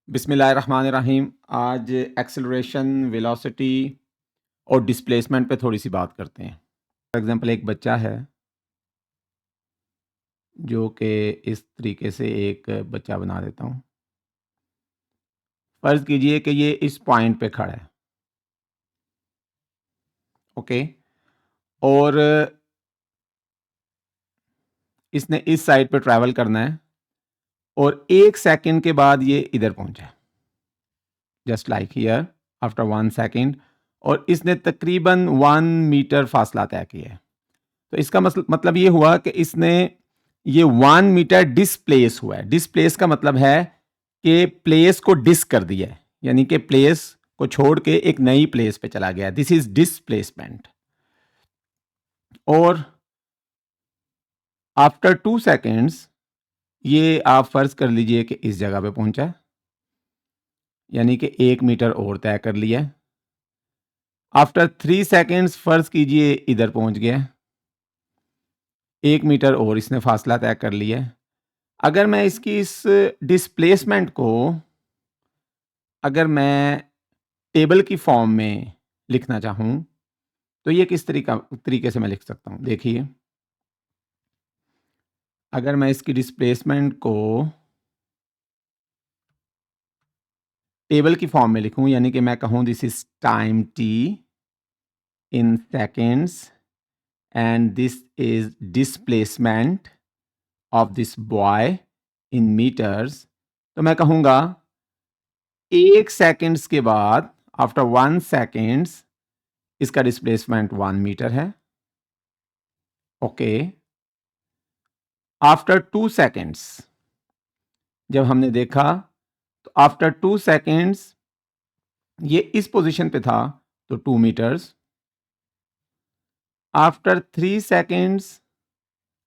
बिस्मिल्लाहिर्रहमानिर्रहीम। आज acceleration, velocity और डिस्प्लेसमेंट पे थोड़ी सी बात करते हैं। फॉर एग्जांपल एक बच्चा है जो कि इस तरीके से एक बच्चा बना देता हूँ। फ़र्ज़ कीजिए कि ये इस पॉइंट पे खड़ा है, ओके? और इसने इस साइड पे ट्रैवल करना है और 1 सेकंड के बाद ये इधर पहुँचा है, just like here after 1 second, और इसने तकरीबन 1 मीटर फासला तय किया है। तो इसका मतलब ये हुआ कि इसने ये 1 मीटर डिस्प्लेस हुआ है। डिस्प्लेस का मतलब है कि प्लेस को डिस कर दिया है, यानी कि प्लेस को छोड़ के एक नई प्लेस पे चला गया। This is displacement. और आफ्टर 2 सेकंड्स ये आप फर्ज कर लीजिए कि इस जगह पे पहुंचा है, यानी कि 1 मीटर और तय कर लिया है। आफ्टर 3 सेकंड्स फर्ज कीजिए इधर पहुंच गया है, 1 मीटर और इसने फासला तय कर लिया है। अगर मैं इसकी इस डिस्प्लेसमेंट को अगर मैं टेबल की फॉर्म में लिखना चाहूँ, तो ये किस तरीके से मैं लिख सकता हूँ? देखिए, अगर मैं इसकी डिस्प्लेसमेंट को टेबल की फॉर्म में लिखूँ, यानी कि मैं कहूँ this is time t in seconds and this is displacement of this boy in meters, तो मैं कहूँगा 1 सेकंड्स के बाद आफ्टर 1 सेकंड्स इसका डिस्प्लेसमेंट 1 मीटर है, ओके। आफ्टर 2 सेकंड्स जब हमने देखा, तो आफ्टर 2 सेकंड्स ये इस पोजीशन पे था, तो 2 मीटर्स। आफ्टर 3 सेकंड्स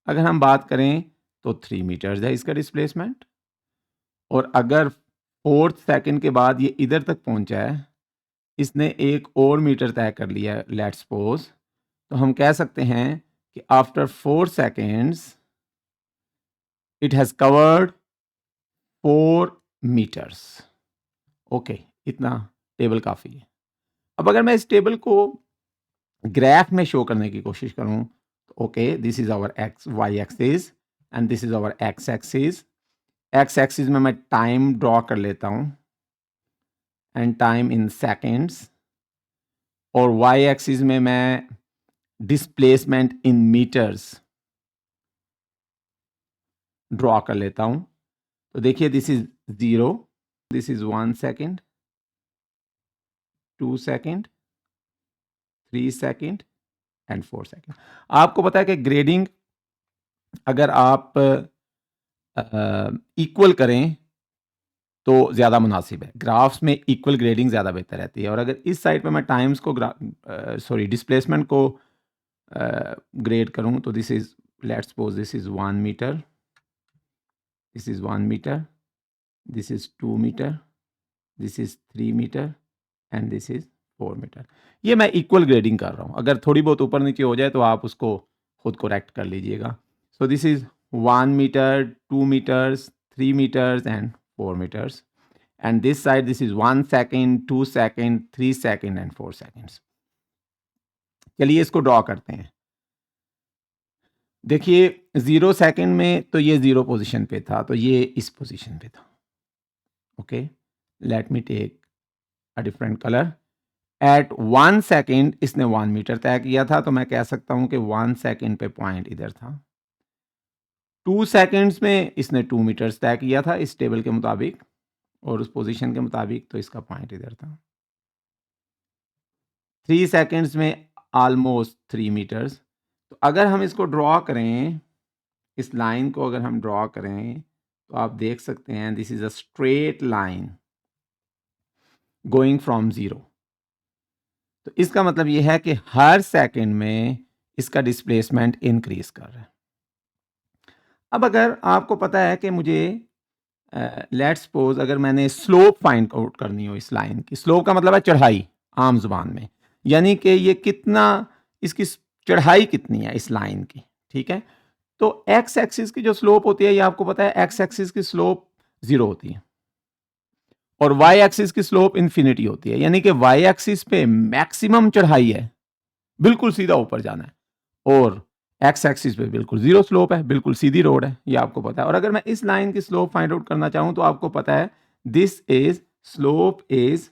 अगर हम बात करें तो 3 मीटर्स है इसका डिस्प्लेसमेंट। और अगर 4th सेकंड के बाद ये इधर तक पहुंचा है, इसने एक और मीटर तय कर लिया, लेट्स सपोज, तो हम कह सकते हैं कि after 4 seconds it has covered 4 meters, okay. इतना टेबल काफ़ी है। अब अगर मैं इस टेबल को ग्राफ में शो करने की कोशिश करूं, तो okay, this is our X Y axis and this is our X axis. X axis में मैं टाइम ड्रॉ कर लेता हूं एंड टाइम इन सेकंड्स, और वाई एक्सिस में मैं डिस्प्लेसमेंट इन मीटर्स ड्रॉ कर लेता हूं। तो देखिए, this is 0, this is 1 second, 2 second, 3 second and 4 second. आपको पता है कि ग्रेडिंग अगर आप इक्वल करें तो ज़्यादा मुनासिब है। ग्राफ्स में इक्वल ग्रेडिंग ज़्यादा बेहतर रहती है। और अगर इस साइड पे मैं टाइम्स को डिस्प्लेसमेंट को ग्रेड करूं, तो this is, let's suppose this is 1 meter, this is 1 meter, this is 2 meter, this is 3 meter and this is 4 meter. ये मैं इक्वल ग्रेडिंग कर रहा हूँ। अगर थोड़ी बहुत ऊपर नीचे हो जाए तो आप उसको खुद करेक्ट कर लीजिएगा। So this is 1 meter, 2 meters, 3 meters and 4 meters, and this side this is 1 second, 2 second, 3 second and 4 seconds। चलिए इसको ड्रॉ करते हैं। देखिए, 0 सेकंड में तो ये 0 पोजीशन पे था, तो ये इस पोजीशन पे था, okay. Let me take a different colour. At 1 second इसने 1 मीटर तय किया था, तो मैं कह सकता हूं कि 1 सेकंड पे पॉइंट इधर था। 2 सेकंड्स में इसने 2 मीटर्स तय किया था इस टेबल के मुताबिक और उस पोजीशन के मुताबिक, तो इसका पॉइंट इधर था। 3 सेकंड्स में ऑलमोस्ट 3 मीटर्स। तो अगर हम इसको ड्रॉ करें, इस लाइन को अगर हम ड्रॉ करें, तो आप देख सकते हैं this is a straight line going from 0। तो इसका मतलब यह है कि हर सेकंड में इसका डिस्प्लेसमेंट इंक्रीज कर रहा है। अब अगर आपको पता है कि मुझे लेट्स सपोज अगर मैंने स्लोप फाइंड आउट करनी हो इस लाइन की, स्लोप का मतलब है चढ़ाई आम जुबान में, यानी कि ये कितना, इसकी चढ़ाई कितनी है इस लाइन की, ठीक है। तो एक्स एक्सिस की जो स्लोप होती है, ये आपको पता है, एक्स एक्सिस की स्लोप 0 होती है और वाई एक्सिस की स्लोप इन्फिनिटी होती है, यानी कि वाई एक्सिस पे मैक्सिमम चढ़ाई है, बिल्कुल सीधा ऊपर जाना है, और एक्स एक्सिस पे बिल्कुल जीरो स्लोप है, बिल्कुल सीधी रोड है, ये आपको पता है। और अगर मैं इस लाइन की स्लोप फाइंड आउट करना चाहूं तो आपको पता है दिस इज स्लोप इज,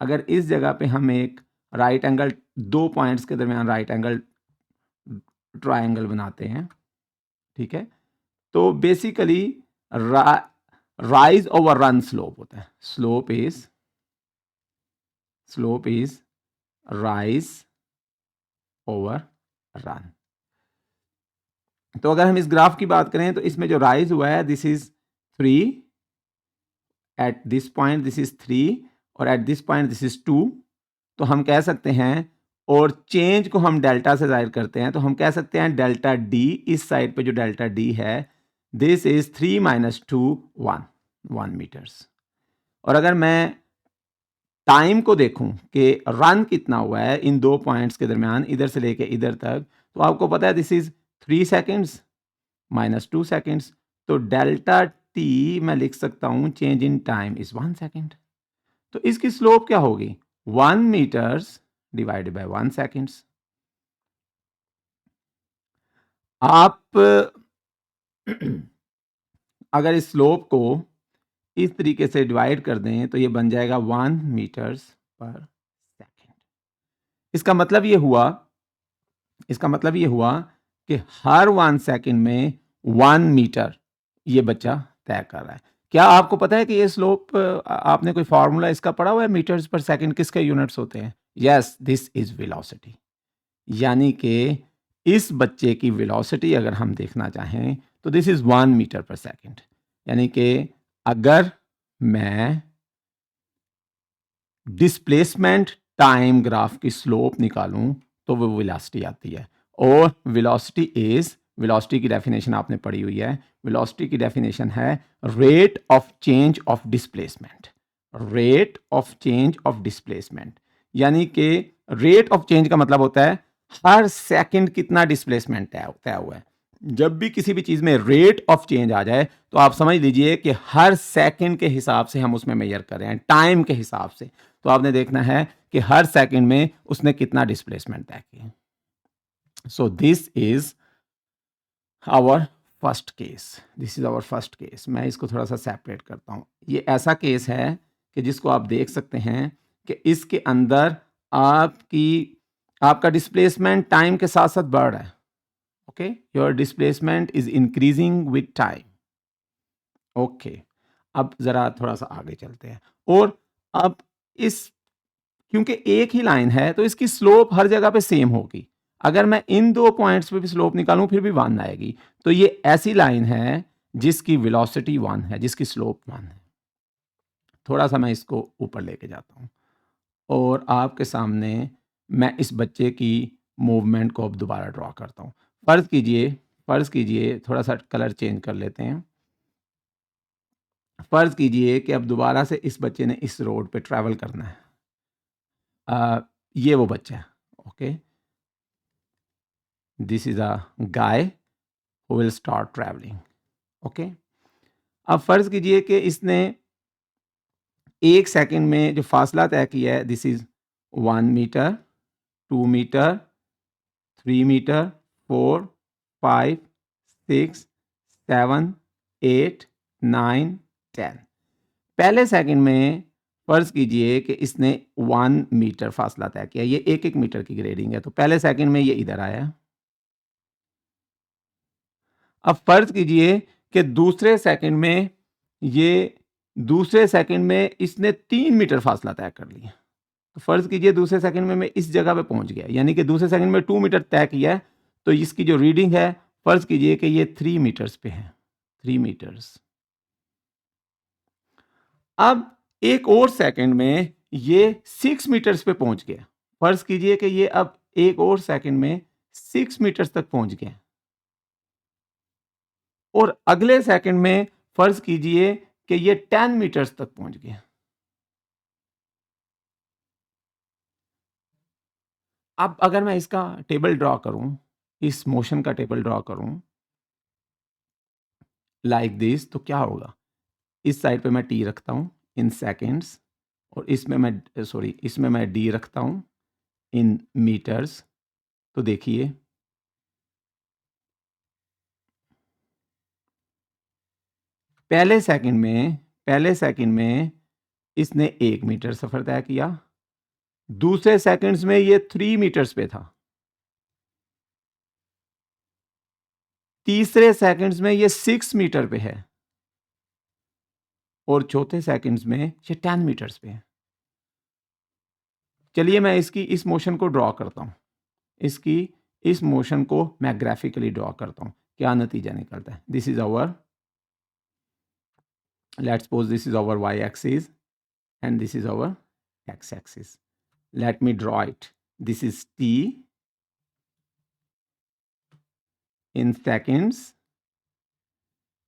अगर इस जगह पे हम एक राइट एंगल, दो पॉइंट्स के दरमियान राइट एंगल ट्रायंगल बनाते हैं, ठीक है, तो basically rise over run slope होता है। Slope is rise over run. तो अगर हम इस ग्राफ की बात करें तो इसमें जो राइज हुआ है this is 3, at this point this is 3, और at this point this is 2। तो हम कह सकते हैं, और चेंज को हम डेल्टा से जाहिर करते हैं, तो हम कह सकते हैं डेल्टा डी, इस साइड पे जो डेल्टा डी है दिस इज 3 - 2 1 मीटर्स। और अगर मैं टाइम को देखूं कि रन कितना हुआ है इन दो पॉइंट्स के दरमियान, इधर से लेके इधर तक, तो आपको पता है दिस इज 3 सेकेंड्स -2 सेकेंड्स। तो डेल्टा टी मैं लिख सकता हूं change in time is 1 second. तो इसकी स्लोप क्या होगी? 1 मीटर्स डिवाइडेड बाय 1 सेकेंड्स। आप अगर इस स्लोप को इस तरीके से डिवाइड कर दें तो ये बन जाएगा 1 मीटर्स पर सेकेंड। इसका मतलब ये हुआ कि हर 1 सेकेंड में 1 मीटर ये बच्चा तय कर रहा है। क्या आपको पता है कि ये स्लोप, आपने कोई फार्मूला इसका पढ़ा हुआ है? मीटर्स पर सेकेंड किसके यूनिट्स होते हैं? Yes, this is velocity. यानी कि इस बच्चे की वेलोसिटी अगर हम देखना चाहें तो दिस इज 1 मीटर पर सेकेंड। यानी कि अगर मैं डिस्प्लेसमेंट टाइम ग्राफ की स्लोप निकालूं तो वो वेलोसिटी आती है। और वेलोसिटी की डेफिनेशन आपने पढ़ी हुई है। वेलोसिटी की डेफिनेशन है rate of change of displacement. Rate of change of displacement यानी कि रेट ऑफ चेंज का मतलब होता है हर सेकंड कितना डिस्प्लेसमेंट तय हुआ है। जब भी किसी भी चीज में रेट ऑफ चेंज आ जाए तो आप समझ लीजिए कि हर सेकंड के हिसाब से हम उसमें मेजर कर रहे हैं, टाइम के हिसाब से। तो आपने देखना है कि हर सेकंड में उसने कितना डिस्प्लेसमेंट तय किया। So this is our first case. मैं इसको थोड़ा सा सेपरेट करता हूं। ये ऐसा केस है कि जिसको आप देख सकते हैं कि इसके अंदर आपका डिस्प्लेसमेंट टाइम के साथ साथ बढ़ रहा है। Okay, your displacement is increasing with time. Okay, अब जरा थोड़ा सा आगे चलते हैं। और अब क्योंकि एक ही लाइन है तो इसकी स्लोप हर जगह पे सेम होगी। अगर मैं इन दो पॉइंट्स पे भी स्लोप निकालूं फिर भी 1 आएगी। तो ये ऐसी लाइन है जिसकी वेलोसिटी 1 है, जिसकी स्लोप 1 है। थोड़ा सा मैं इसको ऊपर लेके जाता हूं और आपके सामने मैं इस बच्चे की मूवमेंट को अब दोबारा ड्रॉ करता हूं। फर्ज कीजिए थोड़ा सा कलर चेंज कर लेते हैं। फर्ज कीजिए कि अब दोबारा से इस बच्चे ने इस रोड पे ट्रैवल करना है। ये वो बच्चा है। Okay, this is a guy who will start travelling. Okay, अब फर्ज कीजिए कि इसने 1 सेकंड में जो फासला तय किया है this is 1 meter, 2 meter, 3 meter, 4, 5, 6, 7, 8, 9, 10। पहले सेकंड में फर्ज कीजिए कि इसने 1 मीटर फासला तय किया। ये 1 मीटर की ग्रेडिंग है, तो पहले सेकंड में ये इधर आया। अब फर्ज कीजिए कि दूसरे सेकंड में इसने 3 मीटर फासला तय कर लिया। तो फर्ज कीजिए दूसरे सेकंड में मैं इस जगह पे पहुंच गया, यानी कि दूसरे सेकंड में 2 मीटर तय किया है। तो इसकी जो रीडिंग है फर्ज कीजिए कि ये 3 मीटर्स पे है, 3 मीटर्स। अब एक और सेकंड में ये 6 मीटर्स पे पहुंच गया। फर्ज कीजिए कि ये अब एक और सेकंड में 6 मीटर्स तक पहुंच गया। और अगले सेकंड में फर्ज कीजिए कि ये 10 मीटर्स तक पहुंच गया। अब अगर मैं इसका टेबल ड्रॉ करूं, इस मोशन का टेबल ड्रॉ करूं लाइक दिस, तो क्या होगा? इस साइड पे मैं टी रखता हूं, इन सेकेंड्स, और इसमें मैं डी रखता हूँ इन मीटर्स। तो देखिए पहले सेकंड में इसने 1 मीटर सफर तय किया, दूसरे सेकंड्स में ये 3 मीटर्स पे था, तीसरे सेकंड्स में ये 6 मीटर पे है, और चौथे सेकंड्स में ये 10 मीटर्स पे है। चलिए मैं इसकी इस मोशन को ड्रॉ करता हूं, इस मोशन को मैं ग्राफिकली ड्रॉ करता हूं, क्या नतीजा निकलता है। This is our, let's suppose this is our y axis and this is our x axis. Let me draw it. This is t in seconds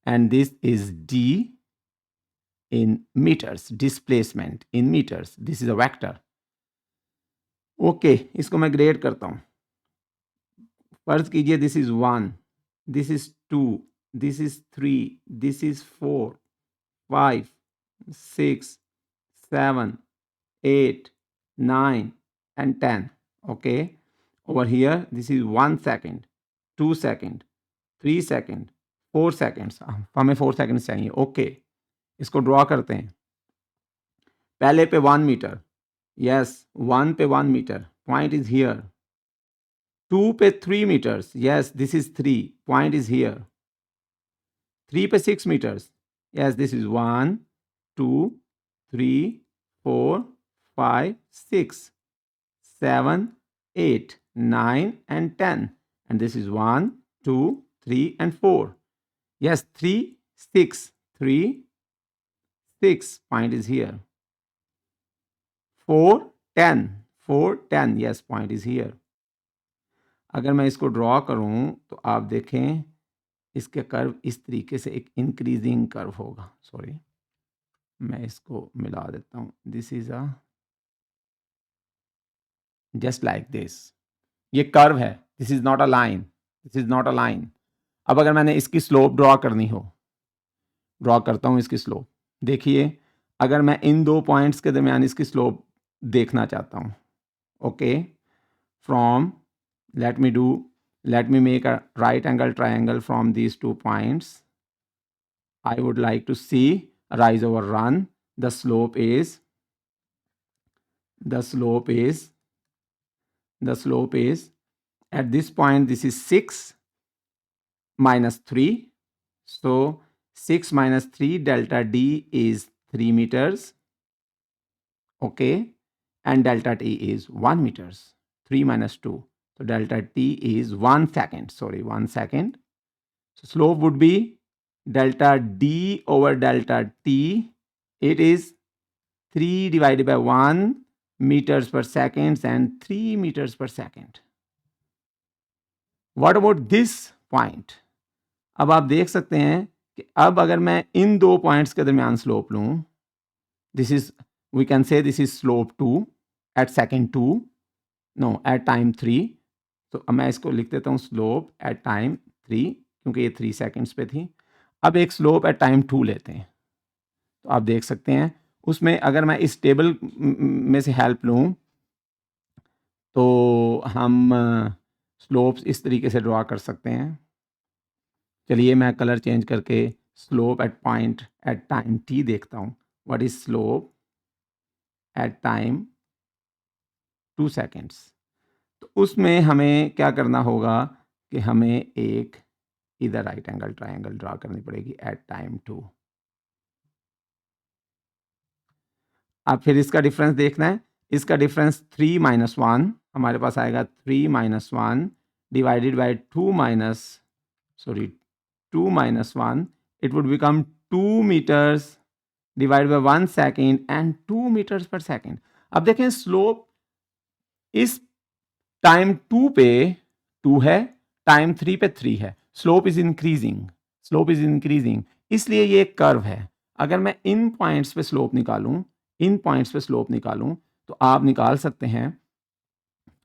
and this is d in meters, displacement in meters. This is a vector. Okay, इसको मैं grade करता हूं। फर्ज कीजिए this is 1, this is 2, this is 3, this is 4, 5, 6, 7, 8, 9 and 10. Okay, over here this is 1 second, 2 second, 3 second, 4 seconds. हमें 4 seconds चाहिए। Okay, इसको draw करते हैं। पहले पे 1 मीटर, यस 1 पे 1 मीटर, पॉइंट इज हियर। 2 पे 3 meters, yes this is 3, point is here। 3 पे 6 meters, yes this is 1, 2, 3, 4, 5, 6, 7, 8, 9 and 10, and this is 1, 2, 3 and 4, yes 3, 6, 3, 6, point is here। 4, 10, 4, 10, yes point is here। अगर मैं इसको ड्रॉ करूं तो आप देखें इसके कर्व इस तरीके से एक इंक्रीजिंग कर्व होगा। सॉरी, मैं इसको मिला देता हूं। This is a just like this, ये कर्व है, this is not a line, this is not a line. अब अगर मैंने इसकी स्लोप ड्रॉ करनी हो, ड्रॉ करता हूं इसकी स्लोप। देखिए अगर मैं इन दो पॉइंट्स के दरमियान इसकी स्लोप देखना चाहता हूं, okay, from let me make a right angle triangle from these 2 points। I would like to see rise over run। The slope is at this point this is 6 minus 3, so 6 minus 3 delta d is 3 meters, okay, and delta t is 1 meters। 3 minus 2, so delta t is 1 second, sorry 1 second। So slope would be delta d over delta t, it is 3 divided by 1 meters per second and 3 meters per second। What about this point? अब आप देख सकते हैं कि अब अगर मैं इन दो पॉइंट्स के दरमियान स्लोप लूं, this is, we can say this is slope 2 at second 2, no at time 3। तो अब मैं इसको लिख देता हूं स्लोप एट टाइम 3, क्योंकि ये 3 सेकेंड्स पे थी। अब एक स्लोप एट टाइम 2 लेते हैं, तो आप देख सकते हैं उसमें अगर मैं इस टेबल में से हेल्प लूं तो हम स्लोप्स इस तरीके से ड्रॉ कर सकते हैं। चलिए मैं कलर चेंज करके slope at point at time T देखता हूँ। What is slope at time 2 seconds. तो उसमें हमें क्या करना होगा कि हमें एक इधर राइट एंगल ट्राइंगल ड्रा करनी पड़ेगी एट टाइम 2। अब फिर इसका डिफरेंस देखना है। इसका डिफरेंस 3 माइनस 1 हमारे पास आएगा 3 minus 1 divided by 2 minus 1, it would become 2 meters divided by 1 second and 2 meters per second। अब देखें स्लोप इस टाइम 2 पे 2 है, टाइम 3 पे 3 है। स्लोप इज इंक्रीजिंग, इसलिए ये एक कर्व है। अगर मैं इन पॉइंट्स पे स्लोप निकालूं तो आप निकाल सकते हैं।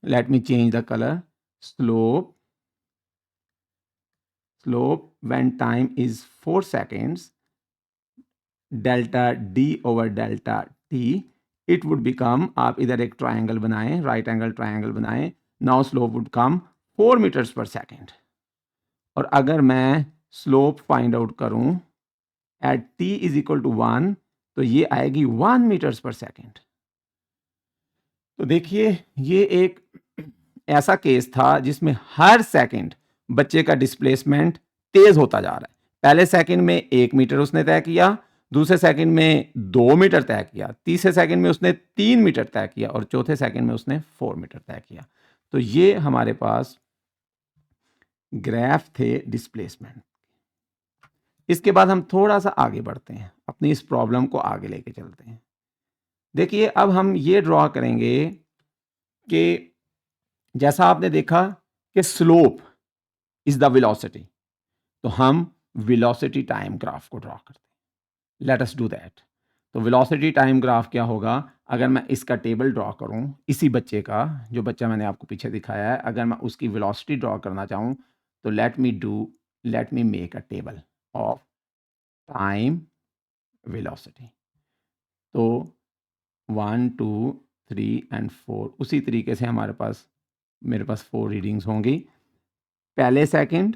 Let me change the colour. Slope when time is 4 seconds, delta D over delta T, it would become, आप इधर एक ट्रायंगल बनाएं, राइट एंगल ट्रायंगल बनाएं, now slope would come 4 meters पर सेकेंड। और अगर मैं स्लोप फाइंड आउट करूं at t is equal to 1, तो ये आएगी 1 मीटर्स पर सेकेंड। तो देखिए ये एक ऐसा केस था जिसमें हर सेकंड बच्चे का डिस्प्लेसमेंट तेज होता जा रहा है। पहले सेकंड में 1 मीटर उसने तय किया, दूसरे सेकंड में 2 मीटर तय किया, तीसरे सेकंड में उसने 3 मीटर तय किया और चौथे सेकंड में उसने 4 मीटर तय किया। तो ये हमारे पास ग्राफ थे डिस्प्लेसमेंट। इसके बाद हम थोड़ा सा आगे बढ़ते हैं, अपनी इस प्रॉब्लम को आगे लेके चलते हैं। देखिए अब हम ये ड्रॉ करेंगे कि जैसा आपने देखा कि स्लोप इज द वेलोसिटी, तो हम वेलोसिटी टाइम ग्राफ को ड्रॉ करते हैं। Let us do that. तो वेलोसिटी टाइम ग्राफ क्या होगा, अगर मैं इसका टेबल ड्रॉ करूं, इसी बच्चे का, जो बच्चा मैंने आपको पीछे दिखाया है, अगर मैं उसकी वेलोसिटी ड्रॉ करना चाहूं तो let me make a table of time velocity. तो 1 2 3 एंड 4 उसी तरीके से मेरे पास 4 रीडिंग्स होंगी, पहले सेकंड,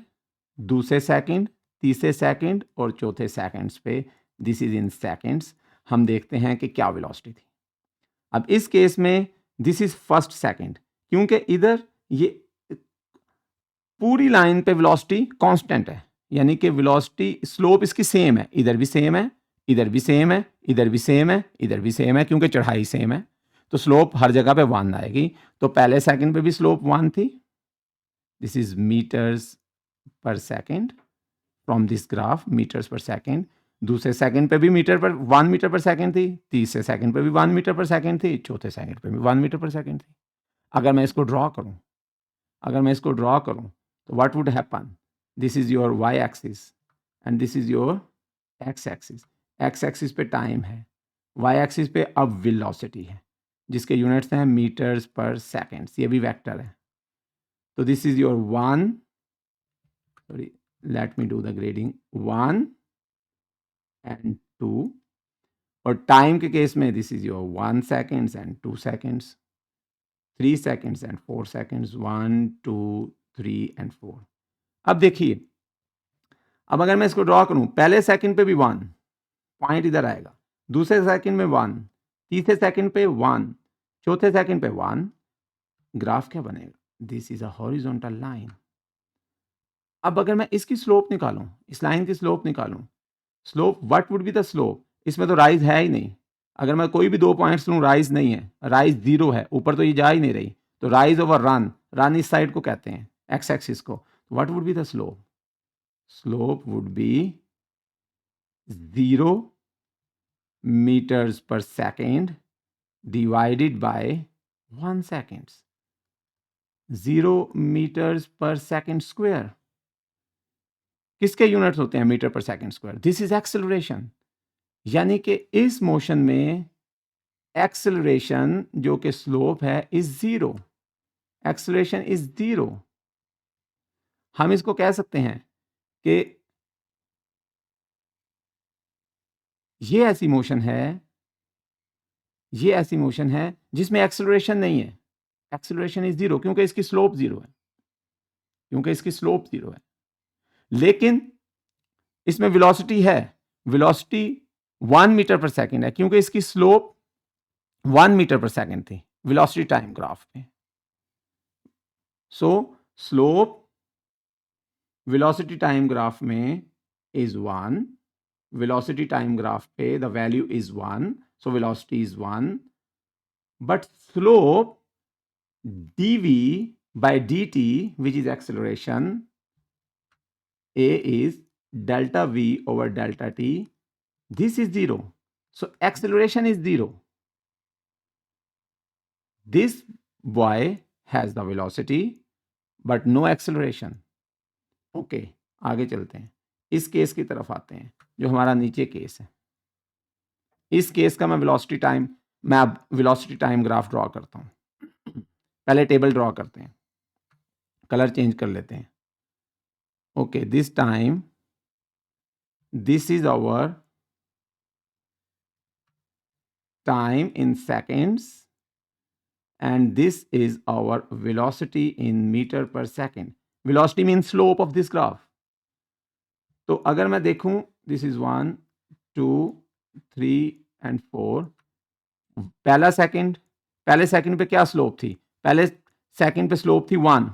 दूसरे सेकंड, तीसरे सेकंड और चौथे सेकंड्स पे। This is in seconds. हम देखते हैं कि क्या वेलोसिटी थी। अब इस केस में दिस इज फर्स्ट सेकंड, क्योंकि इधर ये पूरी लाइन पे वेलोसिटी कांस्टेंट है, यानी कि वेलोसिटी स्लोप इसकी सेम है, इधर भी सेम है, इधर भी सेम है, इधर भी सेम है, इधर भी सेम है, क्योंकि चढ़ाई सेम है, तो स्लोप हर जगह पे 1 आएगी। तो पहले सेकंड पे भी स्लोप 1 थी, दिस इज मीटर्स पर second from this graph, meters पर सेकंड। दूसरे सेकंड पे भी 1 मीटर पर सेकंड थी, तीसरे सेकंड पे भी 1 मीटर पर सेकंड थी, चौथे सेकंड पे भी 1 मीटर पर सेकंड थी। अगर मैं इसको ड्रॉ करूं तो what would happen, this is your y axis and this is your x axis. x axis पे टाइम है, y एक्सिस पे अब वेलोसिटी है, जिसके यूनिट्स हैं मीटर्स पर सेकंड, ये भी वेक्टर है। तो this is your 1, sorry let me do the grading, 1 and 2, और टाइम के केस में this is your 1 seconds and 2 seconds, 3 seconds and 4 seconds, 1 2 3 and 4। अब देखिए, अब अगर मैं इसको ड्रॉ करूं, पहले सेकंड पे भी 1 पॉइंट इधर आएगा, दूसरे सेकंड में 1, तीसरे सेकंड पे 1, चौथे सेकंड पे 1, ग्राफ क्या बनेगा, this is a horizontal line. अब अगर मैं इसकी स्लोप निकालूं, इस लाइन की स्लोप निकालूं, slope what would be the slope, इसमें तो राइज है ही नहीं। अगर मैं कोई भी 2 पॉइंट्स लूं, राइज नहीं है, राइज 0 है, ऊपर तो ये जा ही नहीं रही, तो राइज ओवर रन इस साइड को कहते हैं, एक्स एक्सिस को। What would be the slope, slope would be 0 meters per second divided by 1 seconds, 0 meters per second square। किसके यूनिट्स होते हैं मीटर पर second square, this is acceleration. यानी कि इस मोशन में एक्सेलरेशन जो कि स्लोप है इज 0, एक्सेलरेशन इज 0। हम इसको कह सकते हैं कि ये ऐसी मोशन है जिसमें एक्सेलरेशन नहीं है, एक्सेलरेशन इज 0, क्योंकि इसकी स्लोप 0 है, लेकिन इसमें वेलोसिटी है, वेलोसिटी 1 मीटर पर सेकंड है, क्योंकि इसकी स्लोप 1 मीटर पर सेकंड थी वेलोसिटी टाइम ग्राफ में। सो स्लोप वेलोसिटी टाइम ग्राफ में इज 1, वेलोसिटी टाइम ग्राफ पे the value is 1, so velocity is 1, but slope dv by dt, which is acceleration, a is delta v over delta t, this is 0, so acceleration is 0. This boy has the velocity but no acceleration. Okay, आगे चलते हैं, इस case की तरफ आते हैं जो हमारा नीचे केस है। इस केस का मैं अब वेलोसिटी टाइम ग्राफ ड्रॉ करता हूं। पहले टेबल ड्रॉ करते हैं, कलर चेंज कर लेते हैं। Okay, this time this is our time in seconds and this is our velocity in meter per second. Velocity means slope of this graph. तो अगर मैं देखूं, this is 1 2 3 and 4, पहले सेकंड पे क्या स्लोप थी? पहले सेकंड पे स्लोप थी 1,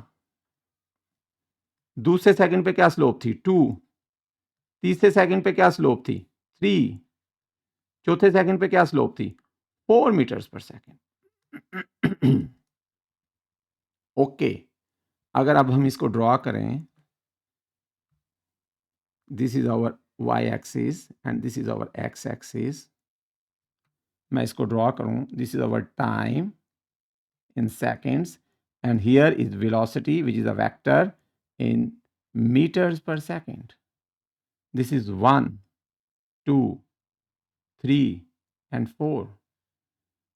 दूसरे सेकंड पे क्या स्लोप थी? 2, तीसरे सेकंड पे क्या स्लोप थी? 3, चौथे सेकंड पे क्या स्लोप थी? 4 मीटर्स पर सेकंड। ओके, अगर अब हम इसको ड्रॉ करें, this is our y axis and this is our x axis, मैं इसको ड्रॉ करूं, this is our time in seconds and here is velocity which is a vector in meters per second. This is 1 2 3 and 4.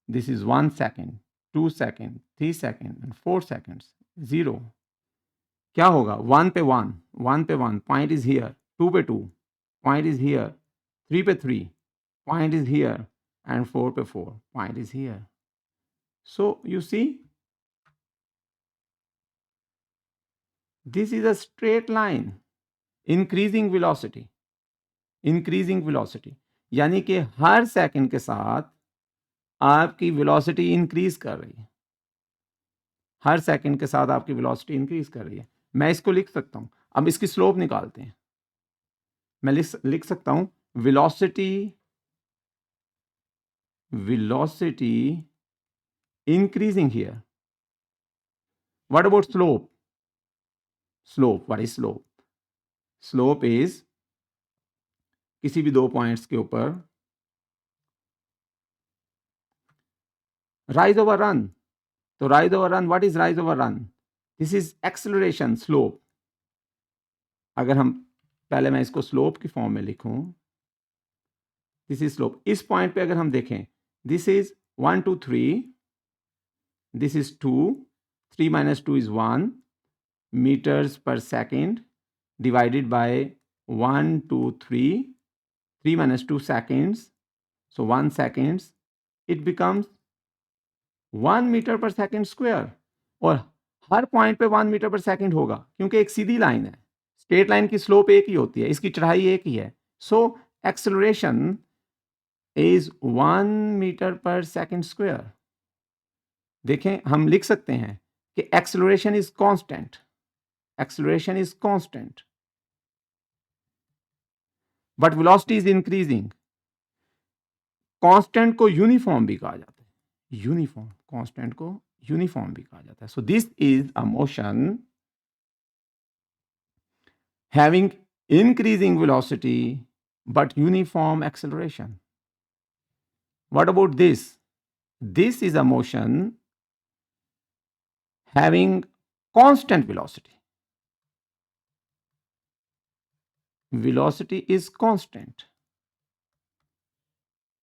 This is 1 second, 2 second, 3 second and 4 seconds. 0. क्या होगा? 1 पे 1, 1 पे 1, point is here. 2 पे 2, point is here. 3 पे 3, point is here. And 4 पे 4, point is here. So you see, this is a straight line, increasing velocity. यानी कि हर second के साथ आपकी वेलोसिटी इंक्रीज कर रही है। हर सेकंड के साथ आपकी वेलोसिटी इंक्रीज कर रही है। मैं इसको लिख सकता हूं। अब इसकी स्लोप निकालते हैं। मैं लिख सकता हूं velocity increasing here. What about slope? What is slope? Slope is किसी भी दो पॉइंट्स के ऊपर राइज ओवर रन। तो rise over run, what is rise over run? This is acceleration, slope. अगर हम पहले मैं इसको स्लोप की फॉर्म में लिखूं, दिस इज स्लोप। इस पॉइंट पे अगर हम देखें, this is 1 2 3, this is 2, 3 minus 2 is 1 meters per second divided by 1 2 3, 3 minus 2 seconds, so 1 seconds, it becomes 1 meter per second square. और हर पॉइंट पे 1 मीटर पर सेकंड होगा क्योंकि एक सीधी लाइन है। स्ट्रेट लाइन की स्लोप एक ही होती है, इसकी चढ़ाई एक ही है। सो एक्सेलरेशन इज 1 मीटर पर सेकंड स्क्वायर। देखें, हम लिख सकते हैं कि acceleration is constant, but velocity is increasing. Constant को यूनिफॉर्म भी कहा जाता है, कांस्टेंट को यूनिफॉर्म भी कहा जाता है। सो this is a motion having increasing velocity but uniform acceleration. What about this? This is a motion having constant velocity. Velocity is constant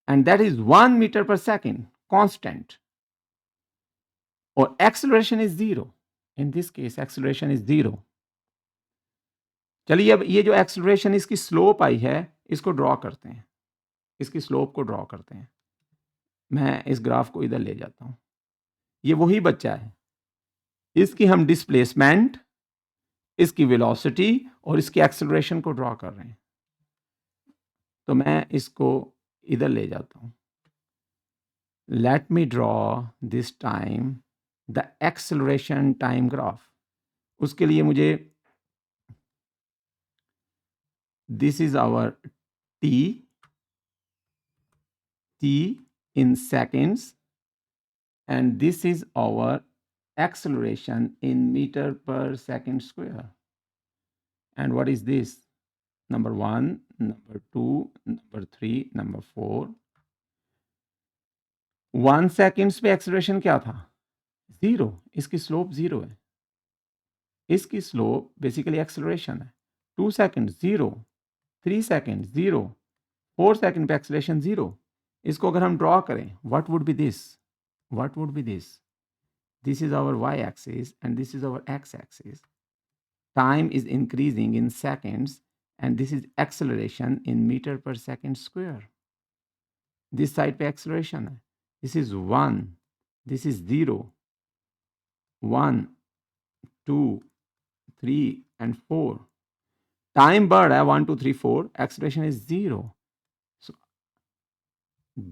and that is 1 meter per second, constant. Or acceleration is 0. In this case acceleration is 0. चलिए अब ये जो acceleration, इसकी slope आई है, इसको draw करते हैं। इसकी स्लोप को ड्रॉ करते हैं। मैं इस ग्राफ को इधर ले जाता हूं। ये वही बच्चा है। इसकी हम डिस्प्लेसमेंट, इसकी वेलोसिटी और इसकी एक्सेलरेशन को ड्रॉ कर रहे हैं। तो मैं इसको इधर ले जाता हूं। Let me draw this time the acceleration time graph. उसके लिए मुझे, this is our T in seconds and this is our acceleration in meter per second square. And what is this? Number 1, number 2, number 3, number 4. 1 seconds पे acceleration क्या था? 0। इसकी slope 0 है। इसकी slope basically acceleration है। 2 seconds 0, 3 seconds 0, 4 सेकंड पे acceleration 0। इसको अगर हम ड्रॉ करें, what would be this? This is our y-axis and this is our x-axis. Time is increasing in seconds and this is acceleration in meter per second square. This side पे acceleration है, this is 1, this is 0, 1 2 3 and 4. Time बढ़ है 1 2 3 4, acceleration is 0. So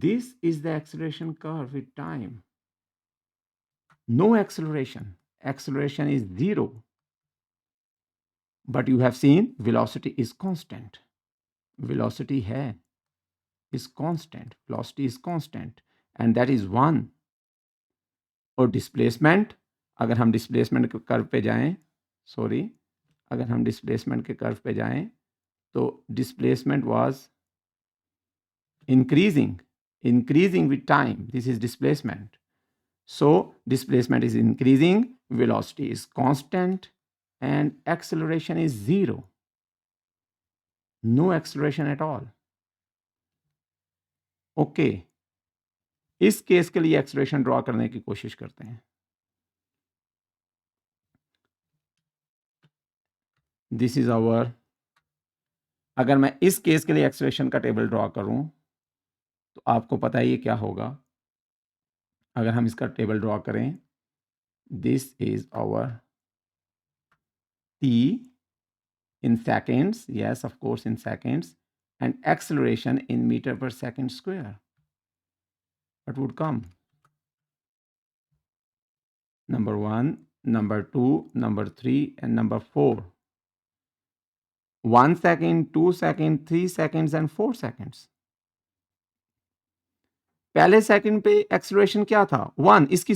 this is the acceleration curve with time. No acceleration. Acceleration is 0. But you have seen velocity is constant. Velocity है is constant. Velocity is constant. And that is 1. और displacement, अगर हम displacement के curve पे जाएं, अगर हम displacement के कर्व पे जाएं, तो displacement was increasing with time. This is displacement. So displacement is increasing, velocity is constant, and acceleration is 0. No acceleration at all. Okay. इस केस के लिए एक्सेलरेशन ड्रॉ करने की कोशिश करते हैं. दिस इज आवर, अगर मैं इस केस के लिए एक्सेलरेशन का टेबल ड्रॉ करूं तो आपको पता ही है क्या होगा. अगर हम इसका टेबल ड्रॉ करें, this is our t in seconds, yes, of course, in seconds, and acceleration in meter per second square. What would come? Number 1, number 2, number 3, and number 4. 1 second, 2 seconds, 3 seconds, and 4 seconds. पहले second पे acceleration क्या था? 1. इसकी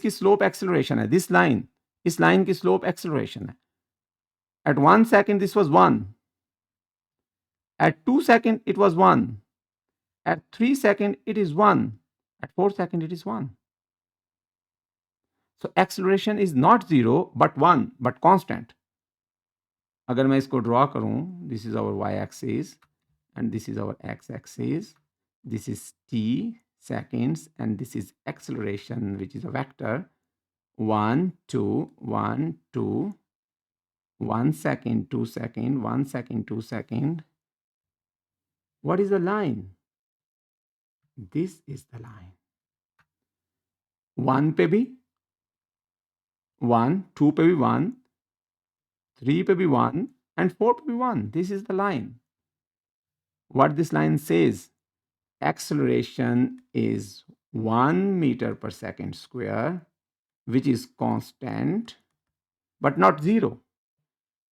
slope acceleration है. This line, इस line की slope acceleration है. At 1 second this was 1. At 2 second it was 1. At 3 second it is 1. At 4 second it is 1. So acceleration is not 0 but 1, but constant. अगर मैं इसको ड्रॉ करूं, this is our y-axis and this is our x-axis. This is t seconds and this is acceleration, which is a vector. 1 2 1 2 1 second 2 second 1 second 2 second. What is the line? This is the line. 1 पे भी 1, 2 पे भी 1, 3 पे भी 1 and 4 पे भी 1. This is the line. What this line says, acceleration is 1 meter per second square, which is constant but not 0,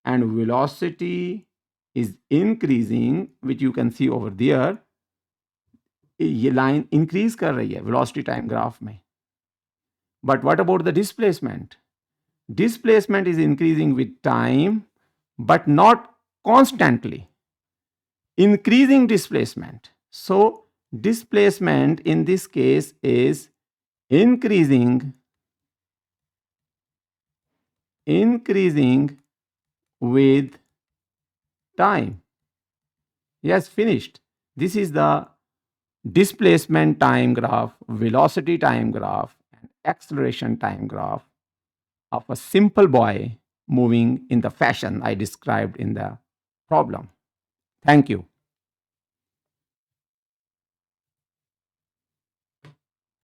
and velocity is increasing, which you can see over there. ये line increase कर रही है velocity time graph में. But what about the displacement? Displacement is increasing with time but not constantly. Increasing displacement. So displacement in this case is increasing with time. Yes, finished. This is the displacement time graph, velocity time graph, and acceleration time graph of a simple boy moving in the fashion I described in the problem. Thank you.